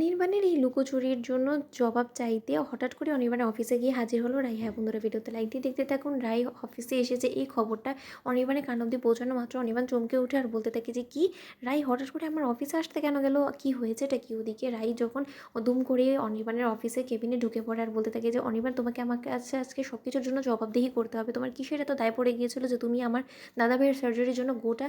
অনির্বাণের এই লুকোচুরির জন্য জবাব চাইতে হঠাৎ করে অনির্বাণ অফিসে গিয়ে হাজির হলো রাই। হ্যাঁ বন্ধুরা, ভিডিওতে লাইক দিয়ে দেখতে থাকুন। রাই অফিসে এসেছে, এই খবরটা অনির্বাণের কান অব্দি পৌঁছানো মাত্র অনির্বাণ চমকে উঠে আর বলতে থাকে যে কি, রাই হঠাৎ করে আমার অফিসে আসতে কেন গেল, কি হয়েছে এটা কি? ওদিকে রাই যখন দুম করে অনির্বাণের অফিসে কেবিনে ঢুকে পড়ে আর বলতে থাকে যে অনির্বাণ, তোমাকে আমাকে আজকে সব কিছুর জন্য জবাবদিহি করতে হবে। তোমার কিসের এত দায় পড়ে গিয়েছিল যে তুমি আমার দাদা ভাইয়ের সার্জারির জন্য গোটা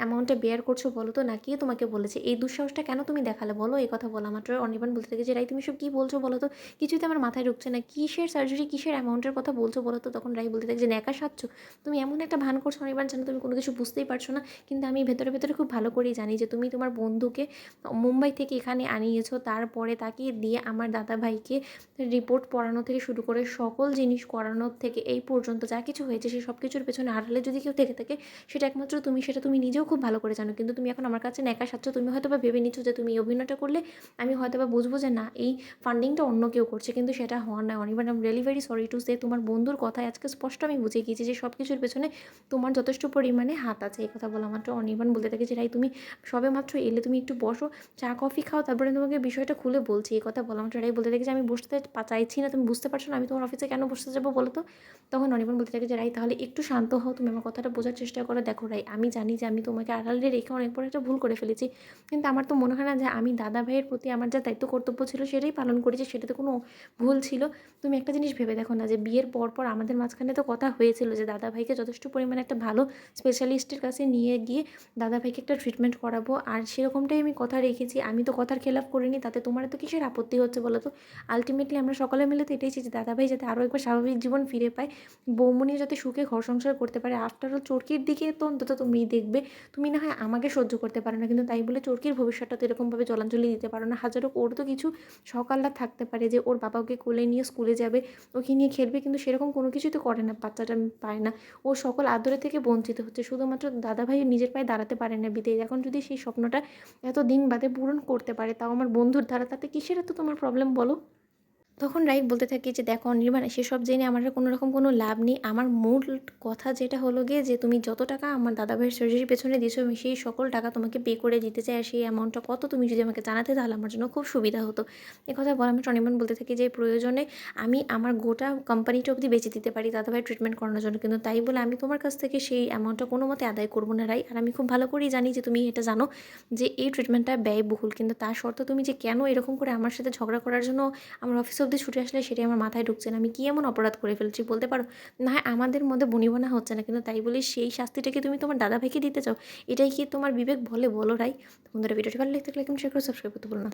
অ্যামাউন্টটা বেয়ার করছো? বলো তো, না কি তোমাকে বলেছে? এই দুঃসাহসটা কেন তুমি দেখালে বলো? এই কথা বলা মাত্র অনির্বাণ বলতে থাকে যে রাই, তুমি সব কী বলছো বলো তো? কিছুই তো আমার মাথায় ঢুকছে না। কিসের সার্জারি, কিসের অ্যামাউন্টের কথা বলছো বলো তো? তখন রাই বলতে থাকে যে ন্যাকা সাজছ তুমি, এমন একটা ভান করছো অনির্বাণ যেন তুমি কোনো কিছু বুঝতেই পারছো না। কিন্তু আমি ভেতরে ভেতরে খুব ভালো করেই জানি যে তুমি তোমার বন্ধুকে মুম্বাই থেকে এখানে আনিয়েছো, তারপরে তাকে দিয়ে আমার দাদা ভাইকে রিপোর্ট পড়ানো থেকে শুরু করে সকল জিনিস করানোর থেকে এই পর্যন্ত যা কিছু হয়েছে সেই সব কিছুর পেছনে আড়ালে যদি কেউ থেকে থাকে সেটা একমাত্র তুমি। সেটা তুমি নিজেও খুব ভালো করে জানো, কিন্তু তুমি এখন আমার কাছে ন্যাকা সাজছ। তুমি হয়তো বা ভেবে নিচ্ছ যে তুমি এই অভিনয়টা করলে আমি হয়তো বা বুঝবো যে না, এই ফান্ডিংটা অন্য কেউ করছে, কিন্তু সেটা হওয়ার নয় Anirban. I am really very sorry to say, তোমার বন্ধুর কথায় আজকে স্পষ্ট আমি বুঝে গিয়েছি যে সব কিছুর পেছনে তোমার যথেষ্ট পরিমাণে হাত আছে। এই কথা বলা মাত্র অনির্বাণ বলতে থাকে যে রাই, তুমি সবে মাত্র এলে, তুমি একটু বসো, চা কফি খাও, তারপরে তোমাকে বিষয়টা খুলে বলছি। এই কথা বলা মাত্র রাই বলতে থাকে যে আমি বসতে চাইছি না, তুমি বুঝতে পারছো না আমি তোমার অফিসে কেন বসতে যাবো বলো তো? তখন অনির্বাণ বলতে থাকে যে রাই, তাহলে একটু শান্ত হও, তুমি আমার কথাটা বোঝার চেষ্টা করো। দেখো রাই, আমি জানি যে আমি তোমাকে আড়ালে রেখে অনেক বড় একটা ভুল করে ফেলেছি, কিন্তু আমার তো মনে হয় না যে আমি দাদা ভাইয়ের প্রতি আমার যা দায়িত্ব কর্তব্য ছিল সেটাই পালন করেছি, সেটাতে কোনো ভুল ছিল? তুমি একটা জিনিস ভেবে দেখো না, যে বিয়ের পর আমাদের মাঝখানে তো কথা হয়েছিল যে দাদা ভাইকে যথেষ্ট পরিমাণে একটা ভালো স্পেশালিস্টের কাছে নিয়ে গিয়ে দাদা ভাইকে একটা ট্রিটমেন্ট করাবো, আর সেরকমটাই আমি কথা রেখেছি। আমি তো কথার খেলাপ করিনি, তাতে তোমার তো কিসের আপত্তি হচ্ছে বলো তো? আলটিমেটলি আমরা সকলে মিলে তো এটাই চাই যে দাদা ভাই যাতে আরও একবার স্বাভাবিক জীবন ফিরে পায়, বৌমনি যাতে সুখে ঘর সংসার করতে পারে। আফটার অল চরকির দিকে তো অন্তত তুমিই দেখবে। তুমি না হয় আমাকে সহ্য করতে পারো না, কিন্তু তাই বলে চরকির ভবিষ্যৎটা তো এরকমভাবে জলাঞ্জলি দিতে পারো না। হাজারো ওর তো কিছু সকালটা থাকতে পারে যে ওর বাবা ওকে কোলে নিয়ে স্কুলে যাবে, ওকে নিয়ে খেলবে, কিন্তু সেরকম কোনো কিছুই তো করে না, বাচ্চাটা পায় না। ও সকল আদরে থেকে বঞ্চিত হচ্ছে, শুধুমাত্র দাদাভাই নিজের পায়ে দাঁড়াতে পারে না বিদেয়। এখন যদি সেই স্বপ্নটা এত দিন বাদে পূরণ করতে পারে, তাও আমার বন্ধুর দ্বারা, তাতে কিসের এত তোমার প্রবলেম বলো? তখন রাই বলতে থাকি যে দেখো অনির্বাণ, সেসব জেনে আমার আর কোনো রকম কোনো লাভ নেই। আমার মূল কথা যেটা হলো গিয়ে যে তুমি যত টাকা আমার দাদা ভাইয়ের সার্জারির পেছনে দিয়েছো, আমি সেই সকল টাকা তোমাকে পে করে দিতে চাই। আর সেই অ্যামাউন্টটা কত তুমি যদি আমাকে জানাতে, তাহলে আমার জন্য খুব সুবিধা হতো। কথা বলা আমি অনির্বাণ বলতে থাকি যে প্রয়োজনে আমি আমার গোটা কোম্পানিটা অবধি বেঁচে দিতে পারি দাদা ভাইয়ের ট্রিটমেন্ট করানোর জন্য, কিন্তু তাই বলে আমি তোমার কাছ থেকে সেই অ্যামাউন্টটা কোনো মতে আদায় করবো না রাই। আর আমি খুব ভালো করেই জানি যে তুমি এটা জানো যে এই ট্রিটমেন্টটা ব্যয়বহুল, কিন্তু তার সত্ত্বেও তুমি যে কেন এরকম করে আমার সাথে ঝগড়া করার জন্য আমার অফিস অব্দি ছুটে আসলে সেটাই আমার মাথায় ঢুকছে না। আমি কী এমন অপরাধ করে ফেলছি বলতে পারো? না হয় আমাদের মধ্যে বনিবনা হচ্ছে না, কিন্তু তাই বলে সেই শাস্তিটা কি তুমি তোমার দাদা ভাইকে দিতে চাও? এটাই কি তোমার বিবেক বলে বলো রাই? বন্ধুরা, ভিডিওটি ভালো লাগলে লাইক, শেয়ার করে সাবস্ক্রাইব করতে ভুলো না।